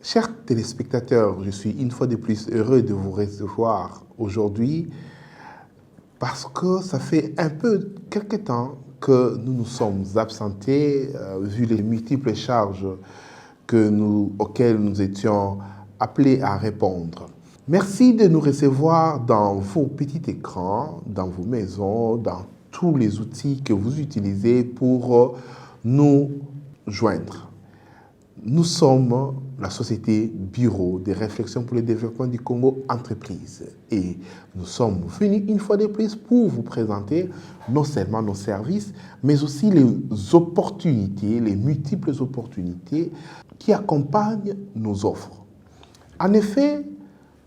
Chers téléspectateurs, je suis une fois de plus heureux de vous recevoir aujourd'hui parce que ça fait un peu quelque temps que nous nous sommes absentés vu les multiples charges auxquelles nous étions appelés à répondre. Merci de nous recevoir dans vos petits écrans, dans vos maisons, dans tous les outils que vous utilisez pour nous joindre. Nous sommes la société Bureau des réflexions pour le développement du Congo Entreprise et nous sommes venus une fois de plus pour vous présenter non seulement nos services, mais aussi les opportunités, les multiples opportunités qui accompagnent nos offres. En effet,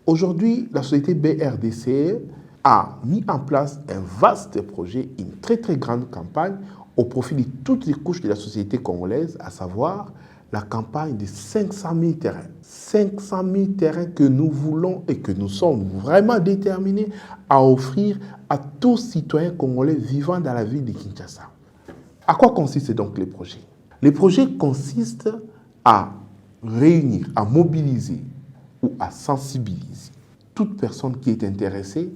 aujourd'hui, la société BRDC a mis en place un vaste projet, une très grande campagne au profit de toutes les couches de la société congolaise, à savoir la campagne de 500 000 terrains. 500 000 terrains que nous voulons et que nous sommes vraiment déterminés à offrir à tous citoyens congolais vivant dans la ville de Kinshasa. À quoi consistent donc les projets? Les projets consistent à réunir, à mobiliser ou à sensibiliser toute personne qui est intéressée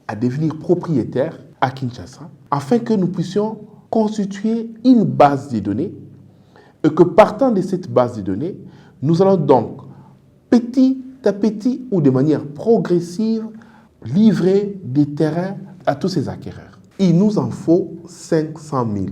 à devenir propriétaire à Kinshasa afin que nous puissions constituer une base de données et que partant de cette base de données, nous allons donc petit à petit ou de manière progressive livrer des terrains à tous ces acquéreurs. Il nous en faut 500 000.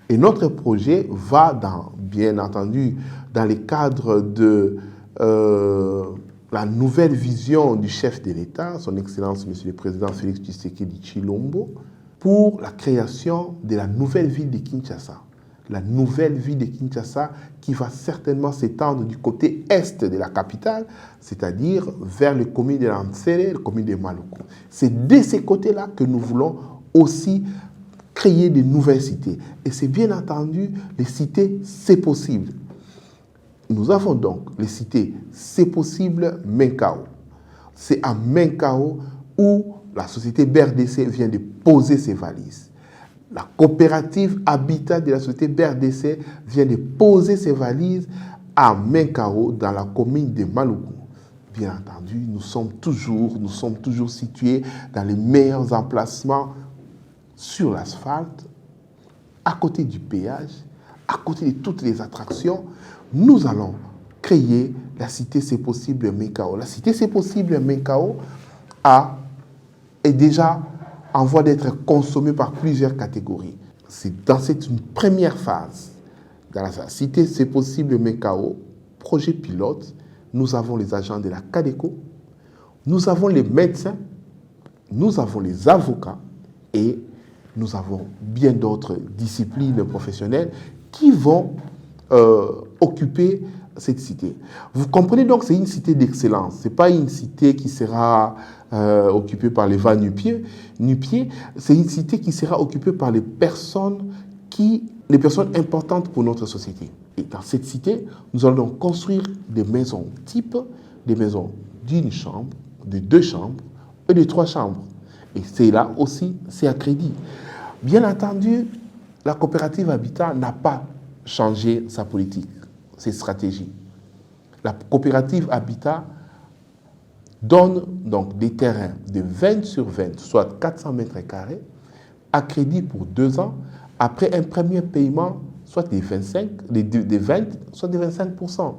Et notre projet va, bien entendu, dans le cadre de la nouvelle vision du chef de l'État, son Excellence M. le Président Félix Tshisekedi Tshilombo, pour la création de la nouvelle ville de Kinshasa. La nouvelle ville de Kinshasa qui va certainement s'étendre du côté est de la capitale, c'est-à-dire vers le commune de Lansere, le commune de Maluku. C'est de ces côtés-là que nous voulons aussi créer de nouvelles cités. Et c'est bien entendu les cités C'est Possible. Nous avons donc les cités C'est Possible Menkao. C'est à Menkao où la société BRDC vient de poser ses valises. La coopérative Habitat de la société BRDC vient de poser ses valises à Menkao dans la commune de Maluku. Bien entendu, nous sommes toujours situés dans les meilleurs emplacements sur l'asphalte, à côté du péage, à côté de toutes les attractions. Nous allons créer la cité C'est Possible Menkao. La cité C'est Possible Menkao est déjà en voie d'être consommée par plusieurs catégories. C'est dans cette première phase, dans la cité C'est Possible Menkao, projet pilote, nous avons les agents de la CADECO, nous avons les médecins, nous avons les avocats et nous avons bien d'autres disciplines professionnelles qui vont occuper cette cité. Vous comprenez donc, c'est une cité d'excellence. Ce n'est pas une cité qui sera occupée par les va nu-pieds. C'est une cité qui sera occupée par les personnes importantes pour notre société. Et dans cette cité, nous allons donc construire des maisons type, des maisons d'une chambre, de 2 chambres et de 3 chambres. Et c'est là aussi, c'est à crédit. Bien entendu, la coopérative Habitat n'a pas changé sa politique, ses stratégies. La coopérative Habitat donne donc des terrains de 20 sur 20, soit 400 mètres carrés, à crédit pour 2 ans, après un premier paiement, soit des 20, soit des 25%.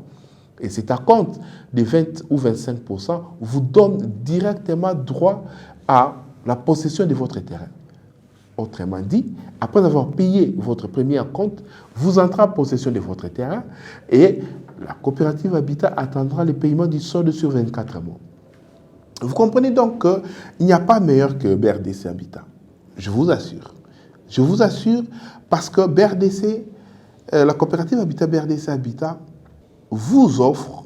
Et cet acompte des 20 ou 25% vous donne directement droit à la possession de votre terrain. Autrement dit, après avoir payé votre premier acompte, vous entrez en possession de votre terrain et la coopérative Habitat attendra le paiement du solde sur 24 mois. Vous comprenez donc qu'il n'y a pas meilleur que BRDC Habitat. Je vous assure. Je vous assure parce que la coopérative Habitat BRDC Habitat vous offre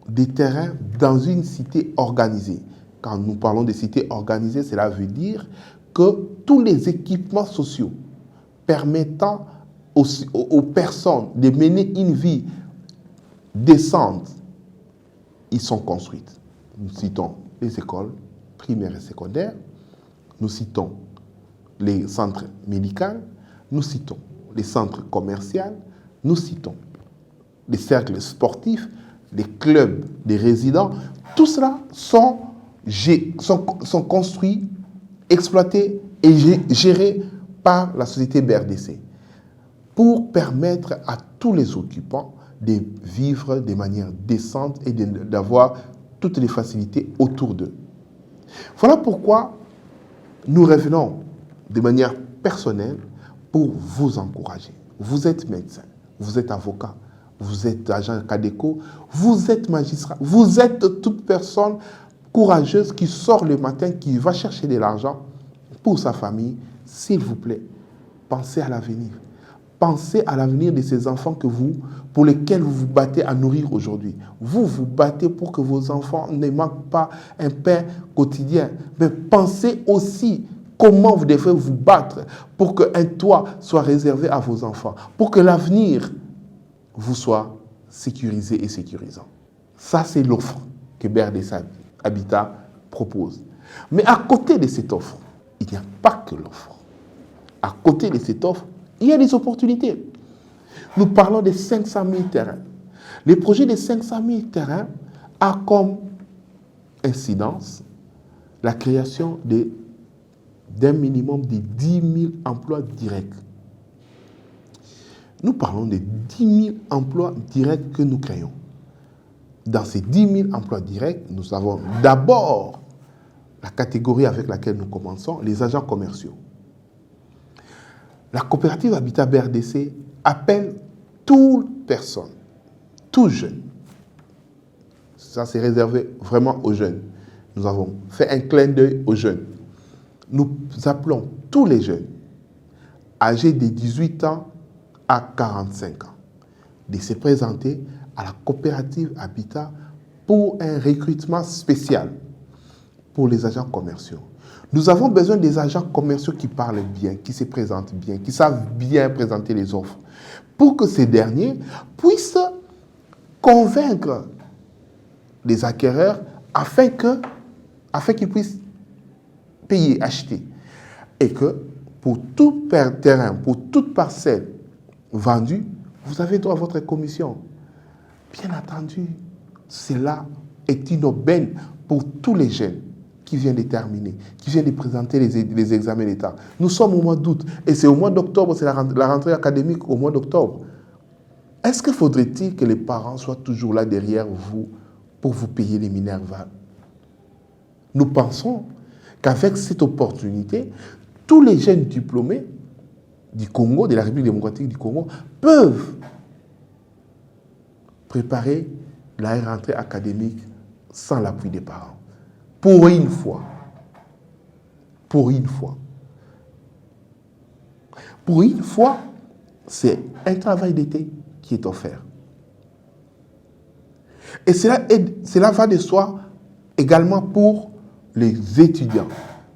des terrains dans une cité organisée. Quand nous parlons de cité organisée, cela veut dire que tous les équipements sociaux permettant aux personnes de mener une vie décente, ils sont construites. Nous citons les écoles primaires et secondaires, nous citons les centres médicaux, nous citons les centres commerciaux, nous citons les cercles sportifs, les clubs des résidents, tout cela sont construits, exploités et gérés par la société BRDC pour permettre à tous les occupants de vivre de manière décente et d'avoir toutes les facilités autour d'eux. Voilà pourquoi nous revenons de manière personnelle pour vous encourager. Vous êtes médecin, vous êtes avocat, vous êtes agent CADECO, vous êtes magistrat, vous êtes toute personne courageuse qui sort le matin, qui va chercher de l'argent pour sa famille. S'il vous plaît, pensez à l'avenir. Pensez à l'avenir de ces enfants pour lesquels vous vous battez à nourrir aujourd'hui. Vous vous battez pour que vos enfants ne manquent pas un pain quotidien. Mais pensez aussi comment vous devez vous battre pour qu'un toit soit réservé à vos enfants, pour que l'avenir vous soit sécurisé et sécurisant. Ça, c'est l'offre que BRDC Habitat propose. Mais à côté de cette offre, il n'y a pas que l'offre. À côté de cette offre, il y a des opportunités. Nous parlons de 500 000 terrains. Le projet de 500 000 terrains a comme incidence la création d'un minimum de 10 000 emplois directs. Nous parlons de 10 000 emplois directs que nous créons. Dans ces 10 000 emplois directs, nous avons d'abord la catégorie avec laquelle nous commençons, les agents commerciaux. La coopérative Habitat BRDC appelle toute personne, tout jeune. Ça, c'est réservé vraiment aux jeunes. Nous avons fait un clin d'œil aux jeunes. Nous appelons tous les jeunes, âgés de 18 ans à 45 ans, de se présenter à la coopérative Habitat pour un recrutement spécial pour les agents commerciaux. Nous avons besoin des agents commerciaux qui parlent bien, qui se présentent bien, qui savent bien présenter les offres, pour que ces derniers puissent convaincre les acquéreurs afin qu'ils puissent payer, acheter. Et que pour tout terrain, pour toute parcelle vendue, vous avez droit à votre commission. Bien entendu, cela est une aubaine pour tous les jeunes qui viennent de terminer, qui viennent de présenter les examens d'État. Nous sommes au mois d'août et c'est au mois d'octobre, c'est la rentrée académique au mois d'octobre. Est-ce que faudrait-il que les parents soient toujours là derrière vous pour vous payer les Minerval? Nous pensons qu'avec cette opportunité, tous les jeunes diplômés du Congo, de la République démocratique du Congo, peuvent préparer la rentrée académique sans l'appui des parents. Pour une fois. Pour une fois. Pour une fois, c'est un travail d'été qui est offert. Et cela va de soi également pour les étudiants.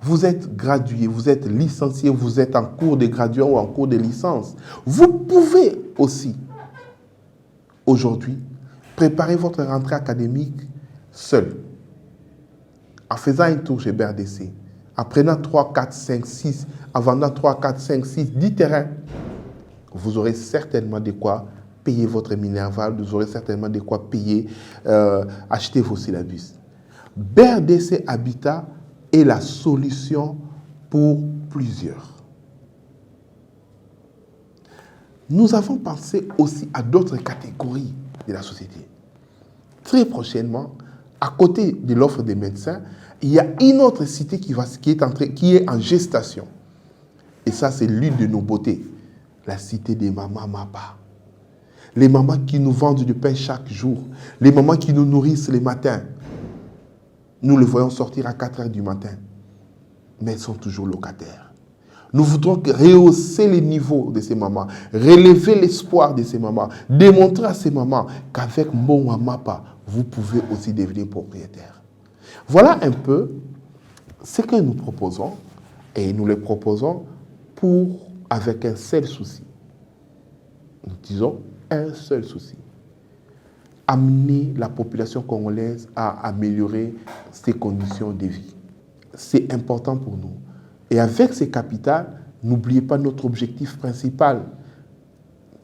Vous êtes gradué, vous êtes licencié, vous êtes en cours de graduation ou en cours de licence. Vous pouvez aussi, aujourd'hui, préparer votre rentrée académique seul, en faisant un tour chez BRDC, en prenant 3, 4, 5, 6, en vendant 3, 4, 5, 6, 10 terrains, vous aurez certainement de quoi payer votre Minerval, vous aurez certainement de quoi payer, acheter vos syllabus. BRDC Habitat est la solution pour plusieurs. Nous avons pensé aussi à d'autres catégories de la société. Très prochainement, à côté de l'offre des médecins, il y a une autre cité qui est en gestation. Et ça, c'est l'une de nos beautés. La cité des mamans Mapa. Les mamans qui nous vendent du pain chaque jour. Les mamans qui nous nourrissent les matins. Nous les voyons sortir à 4 heures du matin. Mais elles sont toujours locataires. Nous voudrons rehausser les niveaux de ces mamans, relever l'espoir de ces mamans, démontrer à ces mamans qu'avec Mbongo Mapa, vous pouvez aussi devenir propriétaire. Voilà un peu ce que nous proposons, et nous le proposons avec un seul souci. Nous disons un seul souci. Amener la population congolaise à améliorer ses conditions de vie. C'est important pour nous. Et avec ces capitales, n'oubliez pas notre objectif principal.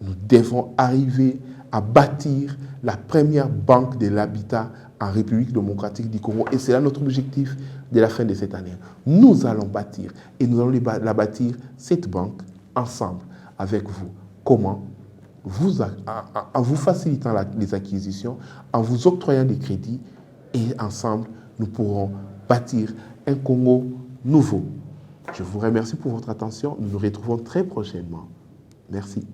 Nous devons arriver à bâtir la première banque de l'habitat en République démocratique du Congo. Et c'est là notre objectif de la fin de cette année. Nous allons bâtir, et nous allons la bâtir, cette banque, ensemble, avec vous. Comment? En vous facilitant les acquisitions, en vous octroyant des crédits, et ensemble, nous pourrons bâtir un Congo nouveau. Je vous remercie pour votre attention. Nous nous retrouvons très prochainement. Merci.